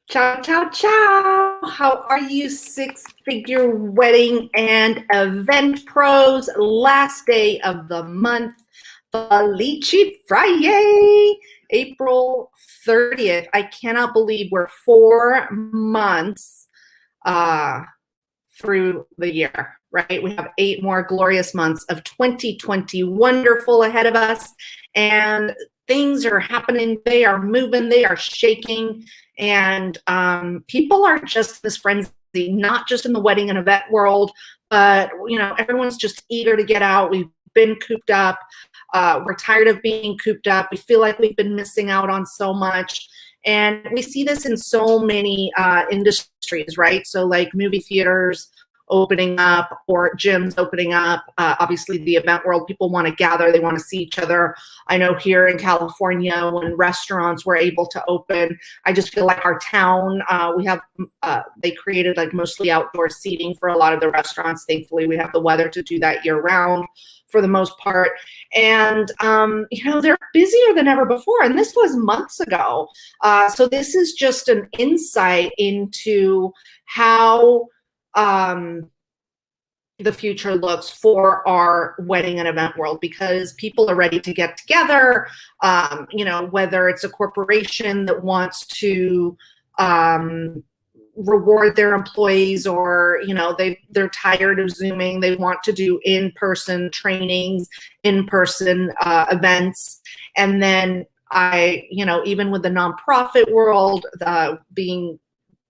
Ciao, ciao, ciao. How are you, six-figure wedding and event pros? Last day of the month, Felici Friday, April 30th. I cannot believe we're 4 months uh, through the year, right? We have 8 more glorious months of 2020 wonderful ahead of us. And things are happening. They are moving. They are shaking. And people are just this frenzy, not just in the wedding and event world, but, everyone's just eager to get out. We've been cooped up. We're tired of being cooped up. We feel like we've been missing out on so much. And we see this in so many industries, right? So like movie theaters opening up or gyms opening up. Obviously, the event world, people want to gather. They want to see each other. I know here in California, when restaurants were able to open, I just feel like our town, they created like mostly outdoor seating for a lot of the restaurants. Thankfully, we have the weather to do that year round for the most part. And, they're busier than ever before. And this was months ago. So this is just an insight into how the future looks for our wedding and event world, because people are ready to get together, whether it's a corporation that wants to reward their employees, or they're tired of Zooming. They want to do in-person trainings, in-person events. And then even with the nonprofit world,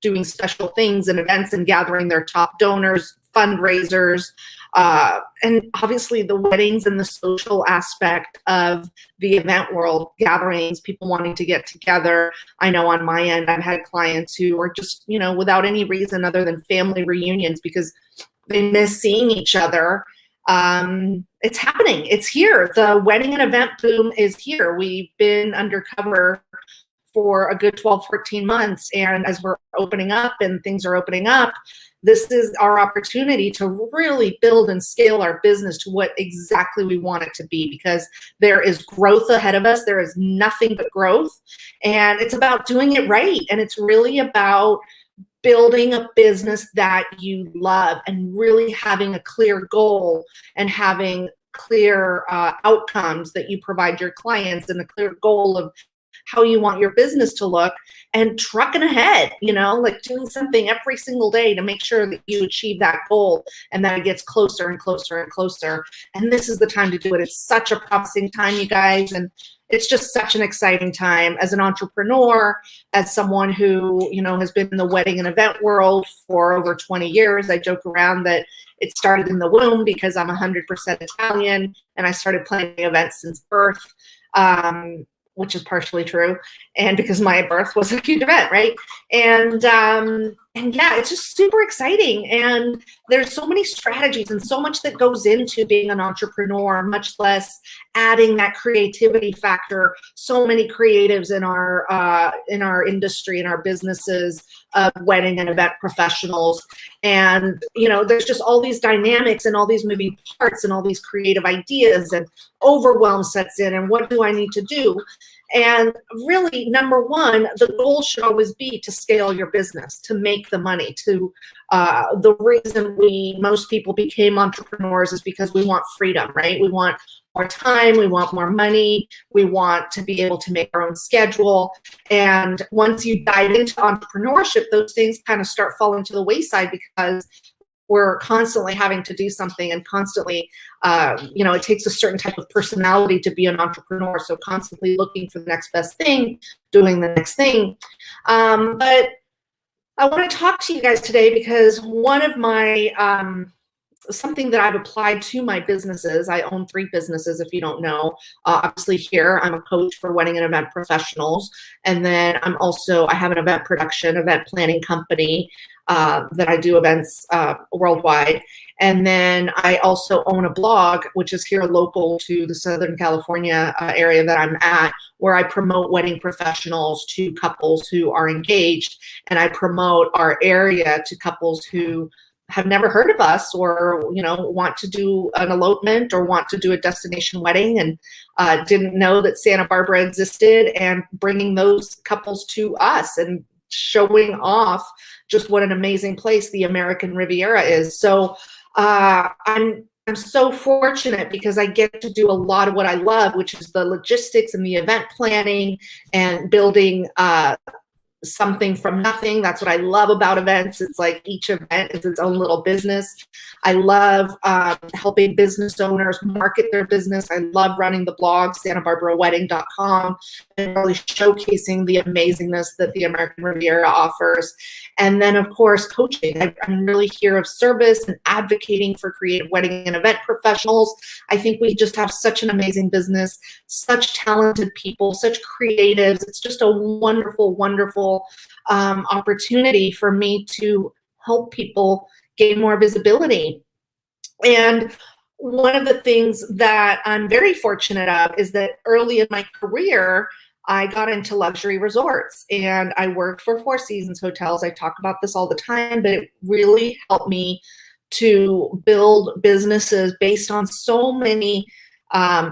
doing special things and events and gathering their top donors, fundraisers, and obviously the weddings and the social aspect of the event world, gatherings, people wanting to get together. I know on my end, I've had clients who are just, without any reason other than family reunions, because they miss seeing each other. It's happening. It's here. The wedding and event boom is here. We've been undercover for a good 12, 14 months. And as we're opening up and things are opening up, this is our opportunity to really build and scale our business to what exactly we want it to be, because there is growth ahead of us. There is nothing but growth. And it's about doing it right. And it's really about building a business that you love and really having a clear goal and having clear outcomes that you provide your clients, and a clear goal of how you want your business to look, and trucking ahead, like doing something every single day to make sure that you achieve that goal and that it gets closer and closer and closer. And this is the time to do it. It's such a promising time, you guys. And it's just such an exciting time as an entrepreneur, as someone who, has been in the wedding and event world for over 20 years. I joke around that it started in the womb, because I'm 100% Italian and I started planning events since birth. Which is partially true, and because my birth was a huge event, right? And yeah, it's just super exciting. And there's so many strategies and so much that goes into being an entrepreneur, much less adding that creativity factor. So many creatives in our industry, in our businesses, wedding and event professionals. And, there's just all these dynamics and all these moving parts and all these creative ideas, and overwhelm sets in. And what do I need to do? And really, number one, the goal should always be to scale your business, to make the money. The reason most people became entrepreneurs is because we want freedom, right? We want more time, we want more money, we want to be able to make our own schedule. And once you dive into entrepreneurship, those things kind of start falling to the wayside, because we're constantly having to do something, and constantly, it takes a certain type of personality to be an entrepreneur. So constantly looking for the next best thing, doing the next thing. But I want to talk to you guys today because one of my, something that I've applied to my businesses. I own 3 businesses, if you don't know. Obviously here, I'm a coach for wedding and event professionals. And then I have an event planning company that I do events worldwide. And then I also own a blog, which is here local to the Southern California area that I'm at, where I promote wedding professionals to couples who are engaged. And I promote our area to couples who have never heard of us, or want to do an elopement or want to do a destination wedding and didn't know that Santa Barbara existed, and bringing those couples to us and showing off just what an amazing place the American Riviera is. So I'm so fortunate because I get to do a lot of what I love, which is the logistics and the event planning and building something from nothing. That's what I love about events. It's like each event is its own little business. I love helping business owners market their business. I love running the blog, SantaBarbaraWedding.com, and really showcasing the amazingness that the American Riviera offers. And then, of course, coaching. I'm really here of service and advocating for creative wedding and event professionals. I think we just have such an amazing business, such talented people, such creatives. It's just a wonderful, wonderful opportunity for me to help people gain more visibility. And one of the things that I'm very fortunate of is that early in my career, I got into luxury resorts and I worked for Four Seasons hotels. I talk about this all the time, but it really helped me to build businesses based on so many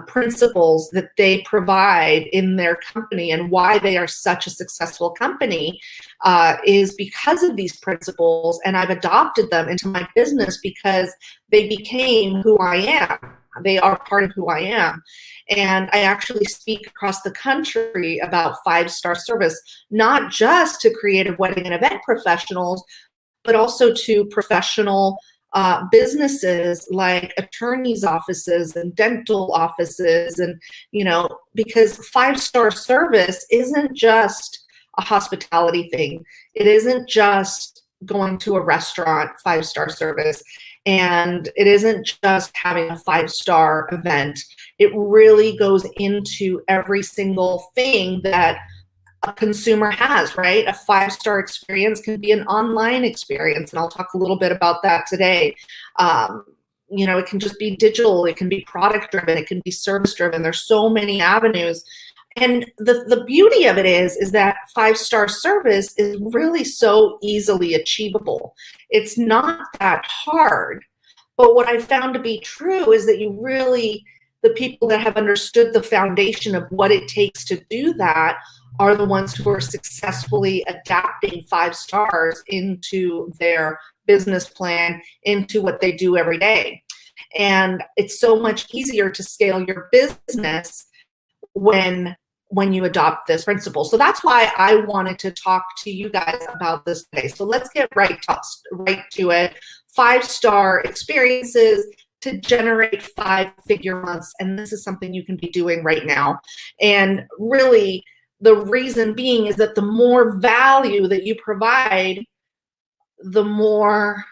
principles that they provide in their company, and why they are such a successful company is because of these principles. And I've adopted them into my business because they became who I am. They are part of who I am. And I actually speak across the country about 5-star service, not just to creative wedding and event professionals, but also to professional businesses like attorneys' offices and dental offices. And, because 5-star service isn't just a hospitality thing. It isn't just going to a restaurant, 5-star service. And it isn't just having a 5-star event. It really goes into every single thing that a consumer has, right? A 5-star experience can be an online experience, and I'll talk a little bit about that today. It can just be digital, it can be product driven, it can be service driven. There's so many avenues. And the beauty of it is that 5-star service is really so easily achievable. It's not that hard. But what I found to be true is that the people that have understood the foundation of what it takes to do that are the ones who are successfully adapting 5 stars into their business plan, into what they do every day. And it's so much easier to scale your business when you adopt this principle. So that's why I wanted to talk to you guys about this today. So let's get right to it. 5-star experiences to generate 5-figure months. And this is something you can be doing right now. And really, the reason being is that the more value that you provide, the more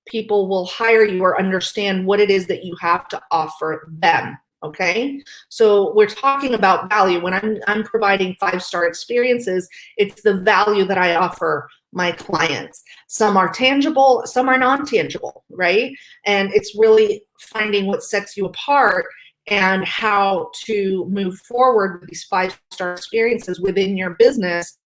people will hire you or understand what it is that you have to offer them. Okay, so we're talking about value. When I'm providing 5-star experiences, it's the value that I offer my clients. Some are tangible, some are non-tangible, right? And it's really finding what sets you apart and how to move forward with these 5-star experiences within your business.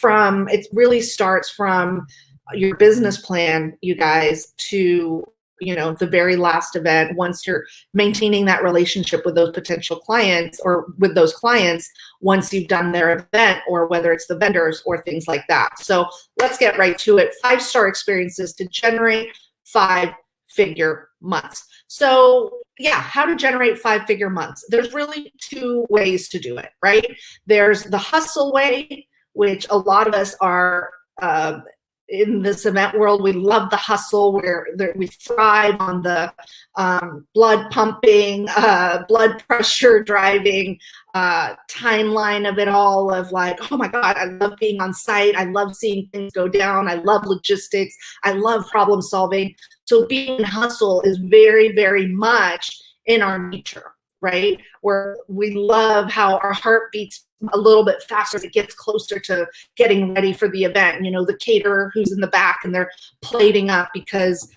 It really starts from your business plan, you guys, to the very last event. Once you're maintaining that relationship with those potential clients, or with those clients, once you've done their event, or whether it's the vendors or things like that. So let's get right to it. 5-star experiences to generate 5-figure months. So yeah, how to generate 5-figure months. There's really 2 ways to do it, right? There's the hustle way, which a lot of us are in this event world. We love the hustle, where we thrive on the blood pumping, blood pressure driving timeline of it all, of like, oh my God, I love being on site. I love seeing things go down. I love logistics. I love problem solving. So being in hustle is very, very much in our nature, right? Where we love how our heart beats a little bit faster as it gets closer to getting ready for the event. The caterer who's in the back and they're plating up because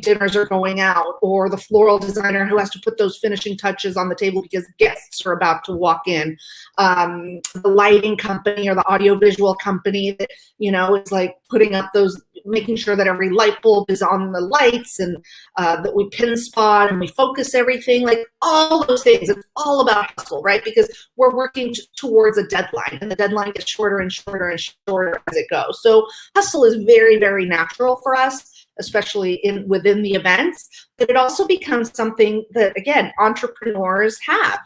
dinners are going out, or the floral designer who has to put those finishing touches on the table because guests are about to walk in. The lighting company or the audiovisual company that, is like putting up those making sure that every light bulb is on the lights, and that we pin spot and we focus everything, like all those things. It's all about hustle, right? Because we're working towards a deadline, and the deadline gets shorter and shorter and shorter as it goes. So hustle is very, very natural for us, especially within the events, but it also becomes something that, again, entrepreneurs have.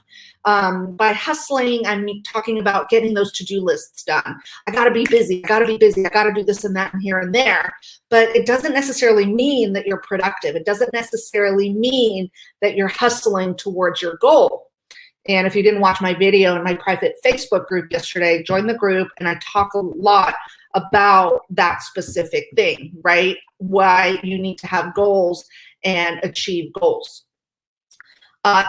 By hustling, I'm talking about getting those to-do lists done. I got to be busy. I got to be busy. I got to do this and that and here and there. But it doesn't necessarily mean that you're productive. It doesn't necessarily mean that you're hustling towards your goal. And if you didn't watch my video in my private Facebook group yesterday, join the group, and I talk a lot about that specific thing, right? Why you need to have goals and achieve goals.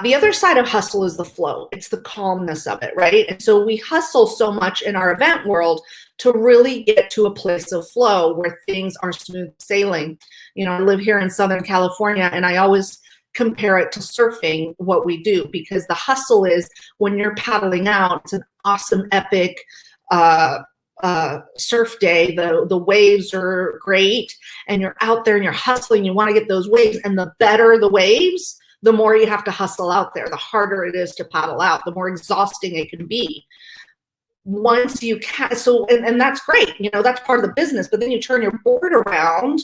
The other side of hustle is the flow. It's the calmness of it, right? And so we hustle so much in our event world to really get to a place of flow where things are smooth sailing. You know, I live here in Southern California, and I always compare it to surfing, what we do, because the hustle is when you're paddling out, it's an awesome, epic surf day. The waves are great, and you're out there and you're hustling. You want to get those waves, and the better the waves, the more you have to hustle out there, the harder it is to paddle out, the more exhausting it can be. Once you can, so, and that's great, you know, that's part of the business, but then you turn your board around,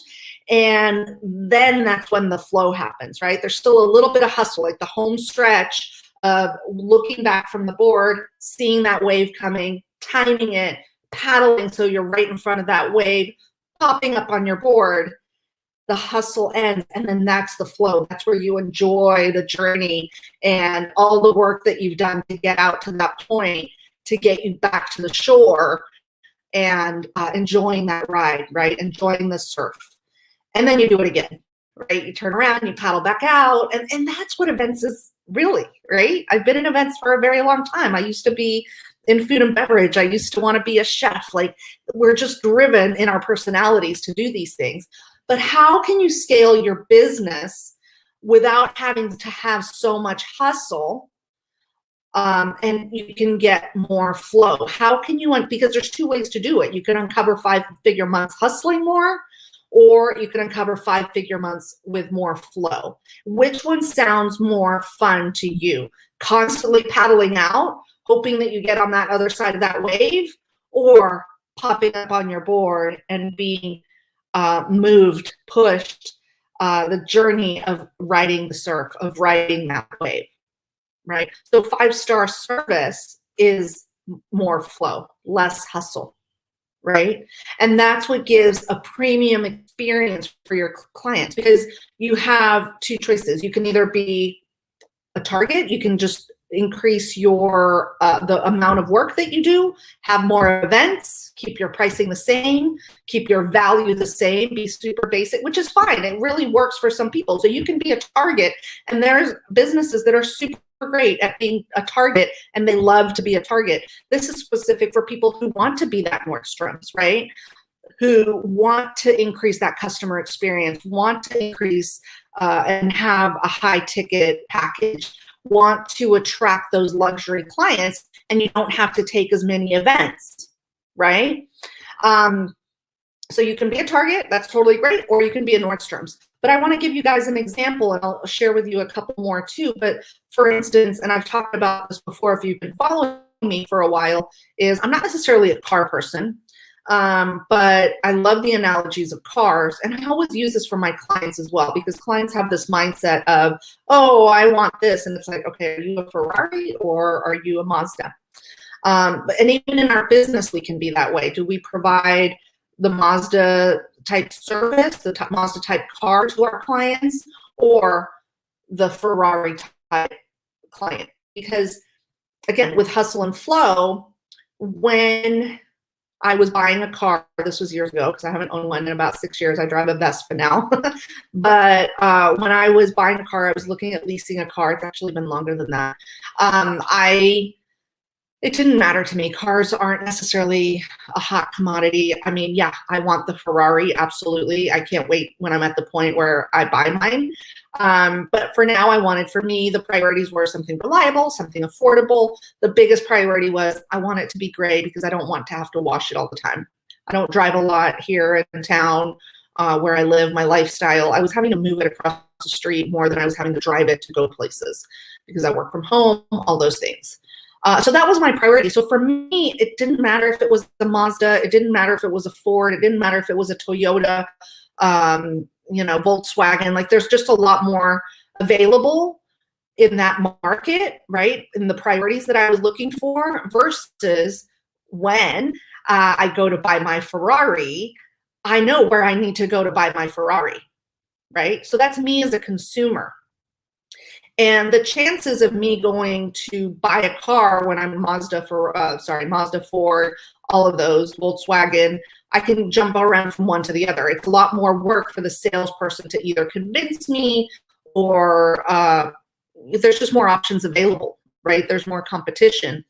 and then that's when the flow happens, right? There's still a little bit of hustle, like the home stretch of looking back from the board, seeing that wave coming, timing it, paddling so you're right in front of that wave, popping up on your board. The hustle ends, and then that's the flow. That's where you enjoy the journey and all the work that you've done to get out to that point, to get you back to the shore and enjoying that ride, right? Enjoying the surf. And then you do it again, right? You turn around, you paddle back out, and that's what events is really, right? I've been in events for a very long time. I used to be in food and beverage. I used to want to be a chef. Like, we're just driven in our personalities to do these things. But how can you scale your business without having to have so much hustle, and you can get more flow? How can you, because there's two ways to do it. You can uncover 5-figure months hustling more, or you can uncover 5-figure months with more flow. Which one sounds more fun to you? Constantly paddling out, hoping that you get on that other side of that wave, or popping up on your board and being moved, pushed, the journey of riding the surf, of riding that wave, right? So 5-star service is more flow, less hustle, right? And that's what gives a premium experience for your clients, because you have two choices. You can either be a target, you can just increase your the amount of work that you do, have more events, keep your pricing the same, keep your value the same, be super basic, which is fine. It really works for some people. So you can be a target, and there's businesses that are super great at being a target, and they love to be a target. This is specific for people who want to be that Nordstrom's, right? Who want to increase that customer experience, want to increase and have a high ticket package, want to attract those luxury clients, and you don't have to take as many events, right? So you can be a Target, that's totally great, or you can be a Nordstrom's. But I want to give you guys an example, and I'll share with you a couple more too. But for instance, and I've talked about this before if you've been following me for a while, is I'm not necessarily a car person. But I love the analogies of cars, and I always use this for my clients as well, because clients have this mindset of, oh, I want this, and it's like, okay, are you a Ferrari or are you a Mazda? And even in our business, we can be that way. Do we provide the Mazda type service, the Mazda type car to our clients, or the Ferrari type client? Because again, with hustle and flow, when I was buying a car, this was years ago because I haven't owned one in about 6 years. I drive a Vespa now. But when I was buying a car, I was looking at leasing a car. It's actually been longer than that. It didn't matter to me. Cars aren't necessarily a hot commodity. I mean, yeah, I want the Ferrari, absolutely. I can't wait when I'm at the point where I buy mine. But for now, for me, the priorities were something reliable, something affordable. The biggest priority was I want it to be gray because I don't want to have to wash it all the time. I don't drive a lot here in town. where I live, my lifestyle. I was having to move it across the street more than I was having to drive it to go places because I work from home, all those things. So that was my priority. So for me, it didn't matter if it was a Mazda, it didn't matter if it was a Ford, it didn't matter if it was a Toyota, Volkswagen. Like there's just a lot more available in that market, right? In the priorities that I was looking for versus when I go to buy my Ferrari, I know where I need to go to buy my Ferrari, right? So that's me as a consumer. And the chances of me going to buy a car when I'm Mazda, Ford, all of those, Volkswagen, I can jump around from one to the other. It's a lot more work for the salesperson to either convince me or there's just more options available, right? There's more competition.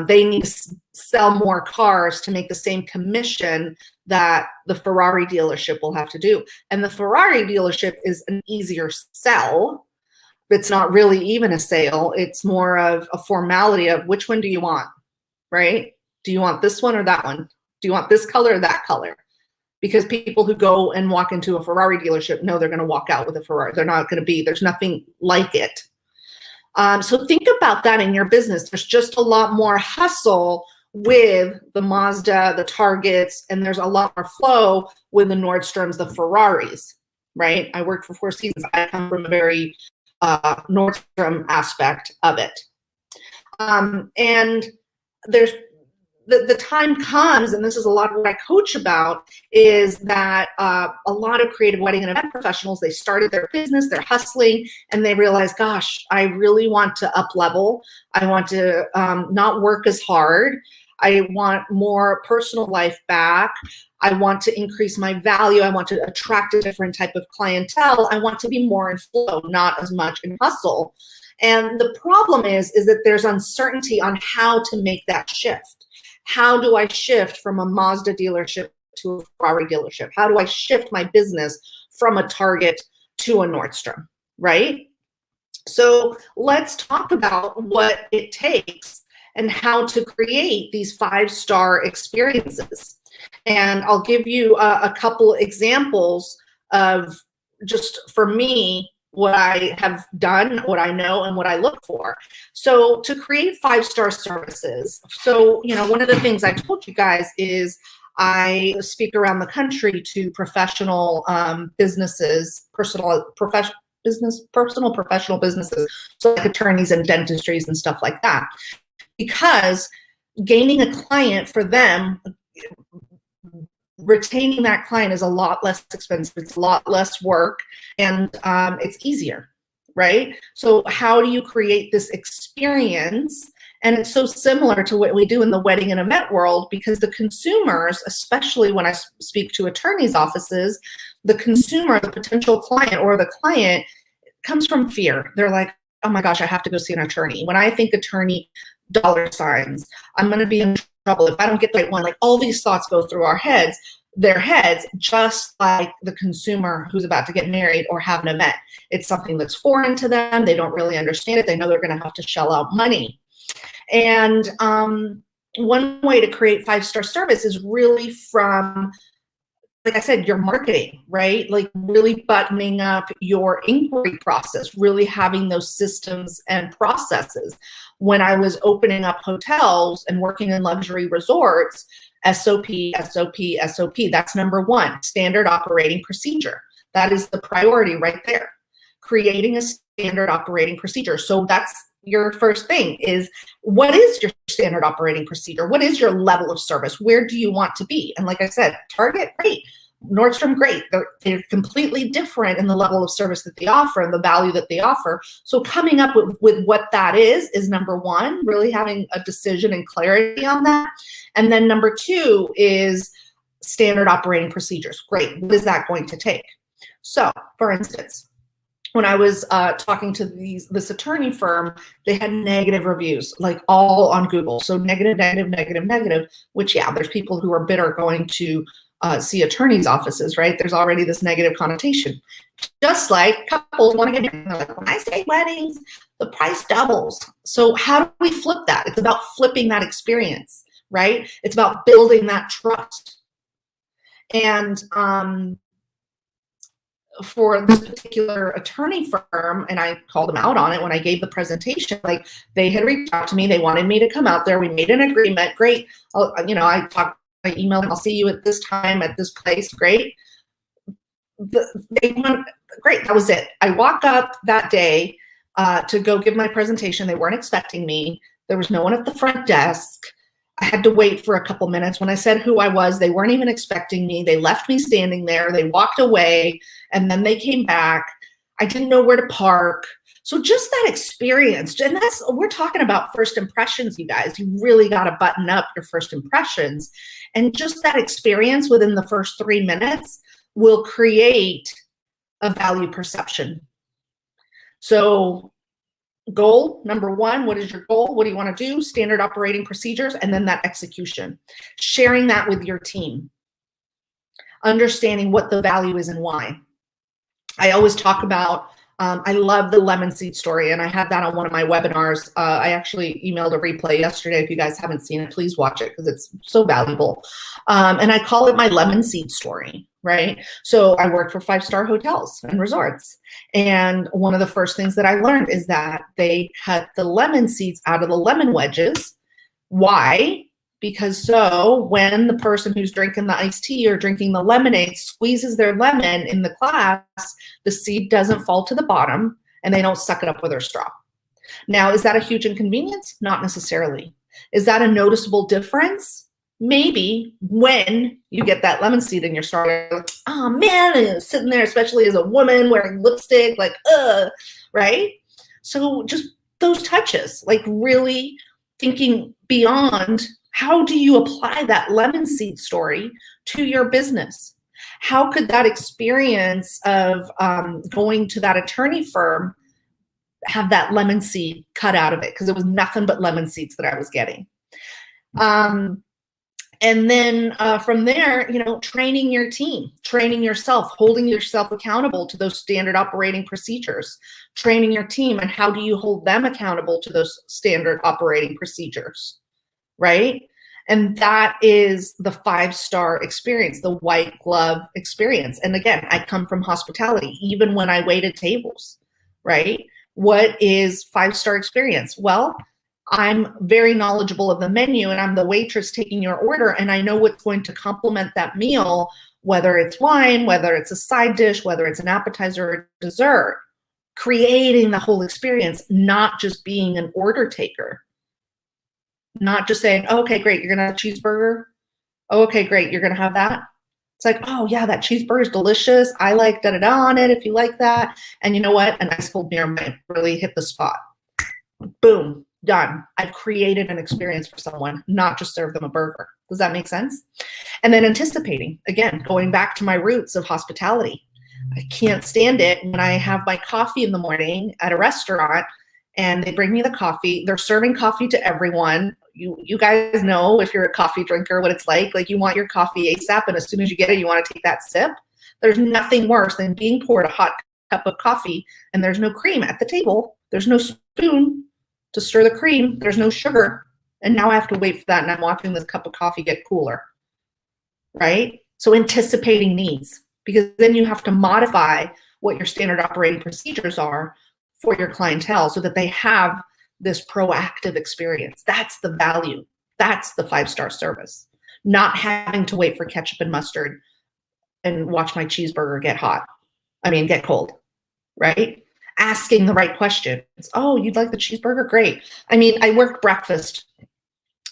They need to sell more cars to make the same commission that the Ferrari dealership will have to do. And the Ferrari dealership is an easier sell. It's not really even a sale. It's more of a formality of which one do you want, right? Do you want this one or that one? Do you want this color or that color? Because people who go and walk into a Ferrari dealership know they're going to walk out with a Ferrari. They're not going to be, there's nothing like it. So think about that in your business. There's just a lot more hustle with the Mazda, the Targets, and there's a lot more flow with the Nordstroms, the Ferraris, right? I worked for Four Seasons. I come from a very Nordstrom aspect of it. And there's the time comes, and this is a lot of what I coach about, is that a lot of creative wedding and event professionals, they started their business, they're hustling, and they realize, gosh, I really want to up level. I want to not work as hard. I want more personal life back. I want to increase my value. I want to attract a different type of clientele. I want to be more in flow, not as much in hustle. And the problem is that there's uncertainty on how to make that shift. How do I shift from a Mazda dealership to a Ferrari dealership? How do I shift my business from a Target to a Nordstrom, right? So let's talk about what it takes and how to create these 5-star experiences. And I'll give you a couple examples of just, for me, what I have done, what I know, and what I look for. So to create 5-star services, so, one of the things I told you guys is I speak around the country to professional businesses, professional businesses, so like attorneys and dentistries and stuff like that. Because gaining a client for them, retaining that client is a lot less expensive. It's a lot less work, and it's easier, right? So how do you create this experience? And it's so similar to what we do in the wedding and event world, because the consumers, especially when I speak to attorneys' offices, the consumer, the potential client or the client, comes from fear. They're like, oh my gosh, I have to go see an attorney. When I think attorney, dollar signs, I'm going to be in trouble if I don't get the right one. Like, all these thoughts go through their heads, just like the consumer who's about to get married or have an event. It's something that's foreign to them. They don't really understand it. They know they're going to have to shell out money. And one way to create 5-star service is really from, like I said, your marketing, right? Like really buttoning up your inquiry process, really having those systems and processes. When I was opening up hotels and working in luxury resorts, SOP, SOP, SOP, that's number one, standard operating procedure. That is the priority right there. Creating a standard operating procedure. So that's your first thing, is what is your standard operating procedure? What is your level of service? Where do you want to be? And like I said, Target, great. Nordstrom, great. They're completely different in the level of service that they offer and the value that they offer. So coming up with what that is number one, really having a decision and clarity on that. And then number two is standard operating procedures. Great. What is that going to take? So for instance, when I was talking to this attorney firm, they had negative reviews, like all on Google. So negative, negative, negative, negative, which, yeah, there's people who are bitter going to see attorneys' offices, right? There's already this negative connotation. Just like couples want to get married. Like, when I say weddings, the price doubles. So how do we flip that? It's about flipping that experience, right? It's about building that trust. And for this particular attorney firm, and I called them out on it when I gave the presentation, like they had reached out to me, they wanted me to come out there, we made an agreement, great. I emailed them, I'll see you at this time at this place, great. Great, that was it. I walk up that day to go give my presentation. They weren't expecting me. There was no one at the front desk. I had to wait for a couple minutes. When I said who I was, they weren't even expecting me. They left me standing there. They walked away, and then they came back. I didn't know where to park. So just that experience, and we're talking about first impressions, you guys. You really got to button up your first impressions. And just that experience within the first 3 minutes will create a value perception. So goal number one, what is your goal? What do you want to do? Standard operating procedures, and then that execution. Sharing that with your team. Understanding what the value is and why. I always talk about, I love the lemon seed story, and I had that on one of my webinars. I actually emailed a replay yesterday. If you guys haven't seen it, please watch it because it's so valuable. And I call it my lemon seed story, right? So I worked for 5-star hotels and resorts. And one of the first things that I learned is that they cut the lemon seeds out of the lemon wedges. Why? Because so when the person who's drinking the iced tea or drinking the lemonade squeezes their lemon in the glass, the seed doesn't fall to the bottom and they don't suck it up with their straw. Now, is that a huge inconvenience? Not necessarily. Is that a noticeable difference? Maybe when you get that lemon seed in your straw, you're like, oh man, and it's sitting there, especially as a woman wearing lipstick, like, right? So just those touches, like really thinking beyond, how do you apply that lemon seed story to your business? How could that experience of going to that attorney firm have that lemon seed cut out of it? Because it was nothing but lemon seeds that I was getting. And then from there, training your team, training yourself, holding yourself accountable to those standard operating procedures, training your team, and how do you hold them accountable to those standard operating procedures, right? And that is the 5-star experience, the white glove experience. And again, I come from hospitality, even when I waited tables, right? What is 5-star experience? Well, I'm very knowledgeable of the menu, and I'm the waitress taking your order, and I know what's going to complement that meal, whether it's wine, whether it's a side dish, whether it's an appetizer or dessert, creating the whole experience, not just being an order taker. Not just saying, oh, okay, great, you're gonna have a cheeseburger. Oh, okay, great, you're gonna have that. It's like, oh yeah, that cheeseburger is delicious. I like da-da-da on it if you like that. And you know what? A nice cold beer might really hit the spot. Boom, done. I've created an experience for someone, not just serve them a burger. Does that make sense? And then anticipating, again, going back to my roots of hospitality. I can't stand it when I have my coffee in the morning at a restaurant and they bring me the coffee. They're serving coffee to everyone. You guys know, if you're a coffee drinker, what it's like. Like, you want your coffee ASAP, and as soon as you get it, you want to take that sip. There's nothing worse than being poured a hot cup of coffee and there's no cream at the table. There's no spoon to stir the cream. There's no sugar. And now I have to wait for that, and I'm watching this cup of coffee get cooler, right? So anticipating needs, because then you have to modify what your standard operating procedures are for your clientele so that they have this proactive experience. That's the value. That's the 5-star service. Not having to wait for ketchup and mustard and watch my cheeseburger get cold, right? Asking the right questions. Oh, you'd like the cheeseburger? Great. I worked breakfast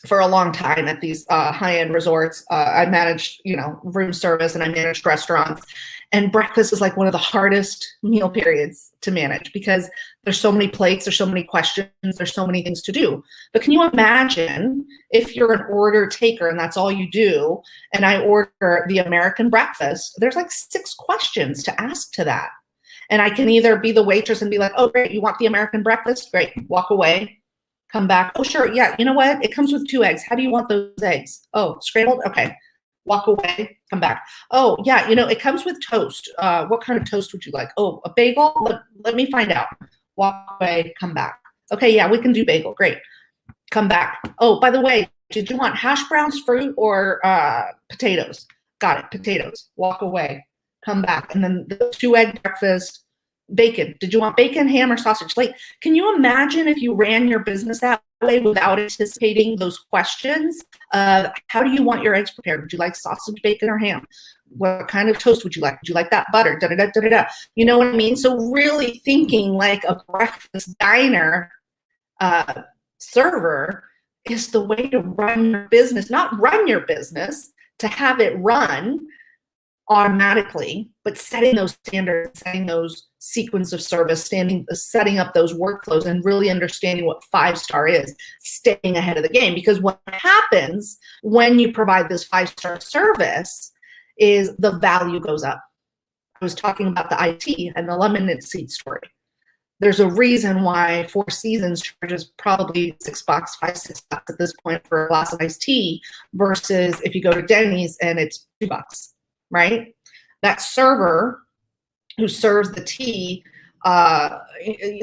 for a long time at these high-end resorts. I managed, room service, and I managed restaurants. And breakfast is like one of the hardest meal periods to manage because there's so many plates, there's so many questions, there's so many things to do. But can you imagine if you're an order taker and that's all you do, and I order the American breakfast, there's like 6 questions to ask to that. And I can either be the waitress and be like, oh, great, you want the American breakfast? Great, walk away, come back. Oh, sure, yeah, you know what? It comes with 2 eggs. How do you want those eggs? Oh, scrambled? Okay. Walk away, come back. Oh, yeah, it comes with toast. What kind of toast would you like? Oh, a bagel? Let me find out. Walk away, come back. Okay, yeah, we can do bagel. Great. Come back. Oh, by the way, did you want hash browns, fruit, or potatoes? Got it, potatoes. Walk away. come back. And then the 2-egg breakfast, bacon. Did you want bacon, ham, or sausage? Like, can you imagine if you ran your business that way without anticipating those questions? How do you want your eggs prepared? Would you like sausage, bacon, or ham? What kind of toast would you like? Would you like that butter? Da, da, da, da, da, da. You know what I mean? So really thinking like a breakfast diner server is the way to run your business, not run your business, to have it run automatically, but setting those standards, setting those sequence of service, setting up those workflows, and really understanding what 5-star is, staying ahead of the game. Because what happens when you provide this 5-star service is the value goes up. I was talking about the IT and the lemonade seed story. There's a reason why Four Seasons charges probably $6, $5-6 at this point for a glass of iced tea, versus if you go to Denny's and it's $2, right? That server who serves the tea,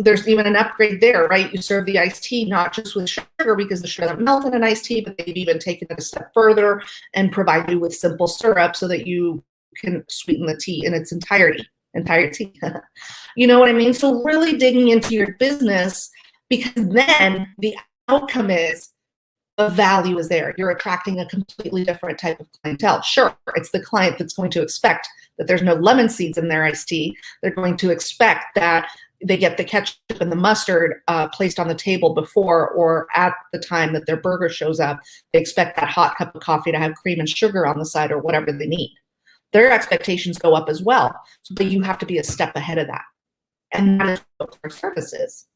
there's even an upgrade there, right? You serve the iced tea not just with sugar, because the sugar doesn't melt in an iced tea, but they've even taken it a step further and provide you with simple syrup so that you can sweeten the tea in its entirety. You know what I mean? So really digging into your business, because then the outcome is the value is there. You're attracting a completely different type of clientele. Sure, it's the client that's going to expect that there's no lemon seeds in their iced tea. They're going to expect that they get the ketchup and the mustard placed on the table before or at the time that their burger shows up. They expect that hot cup of coffee to have cream and sugar on the side, or whatever they need. Their expectations go up as well. So you have to be a step ahead of that. And that is what our service is.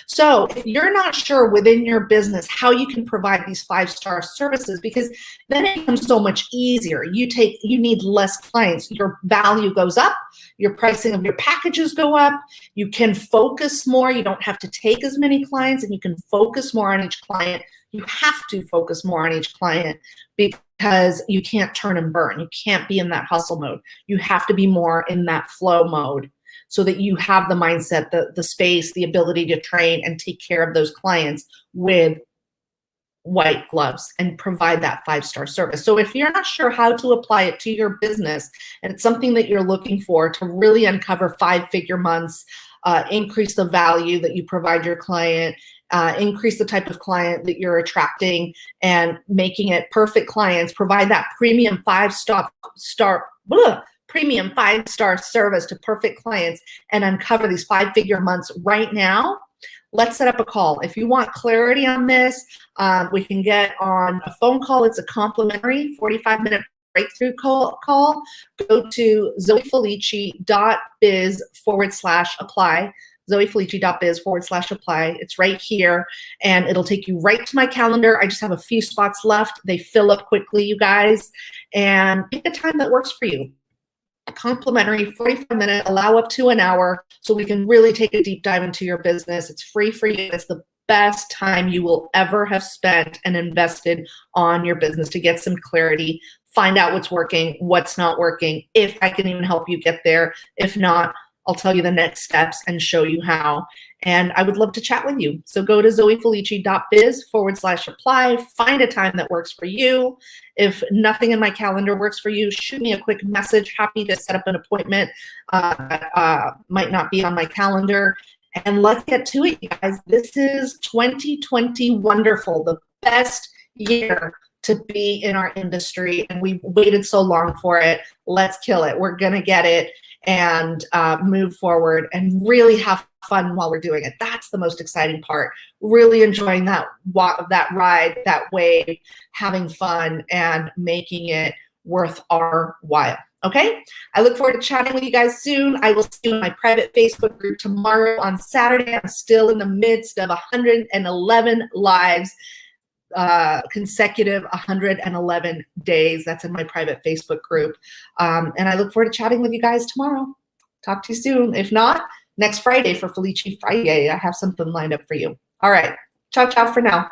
So if you're not sure within your business how you can provide these 5-star services, because then it becomes so much easier. You need less clients, your value goes up, your pricing of your packages go up, you can focus more, you don't have to take as many clients, and you can focus more on each client. You have to focus more on each client because you can't turn and burn. You can't be in that hustle mode. You have to be more in that flow mode, so that you have the mindset, the space, the ability to train and take care of those clients with white gloves and provide that 5-star service. So if you're not sure how to apply it to your business, and it's something that you're looking for to really uncover 5-figure months, increase the value that you provide your client, increase the type of client that you're attracting, and making it perfect clients, provide that premium 5-star service to perfect clients, and uncover these 5-figure months right now, let's set up a call. If you want clarity on this, we can get on a phone call. It's a complimentary 45-minute breakthrough call. Go to zoefelici.biz/apply. zoefelici.biz/apply. It's right here, and it'll take you right to my calendar. I just have a few spots left. They fill up quickly, you guys, and pick a time that works for you. A complimentary 45-minute, allow up to an hour, so we can really take a deep dive into your business. It's free for you. It's the best time you will ever have spent and invested on your business to get some clarity, find out what's working, what's not working, if I can even help you get there. If not, I'll tell you the next steps and show you how. And I would love to chat with you. So go to zoefelici.biz/apply, find a time that works for you. If nothing in my calendar works for you, shoot me a quick message. Happy to set up an appointment that might not be on my calendar. And let's get to it, you guys. This is 2020 wonderful, the best year to be in our industry. And we've waited so long for it. Let's kill it. We're going to get it and move forward and really have fun while we're doing it. That's the most exciting part. Really enjoying that ride, that wave, having fun, and making it worth our while. Okay? I look forward to chatting with you guys soon. I will see you in my private Facebook group tomorrow on Saturday. I'm still in the midst of 111 lives. Consecutive 111 days. That's in my private Facebook group. And I look forward to chatting with you guys tomorrow. Talk to you soon. If not, next Friday for Felici Friday, I have something lined up for you. All right. Ciao, ciao for now.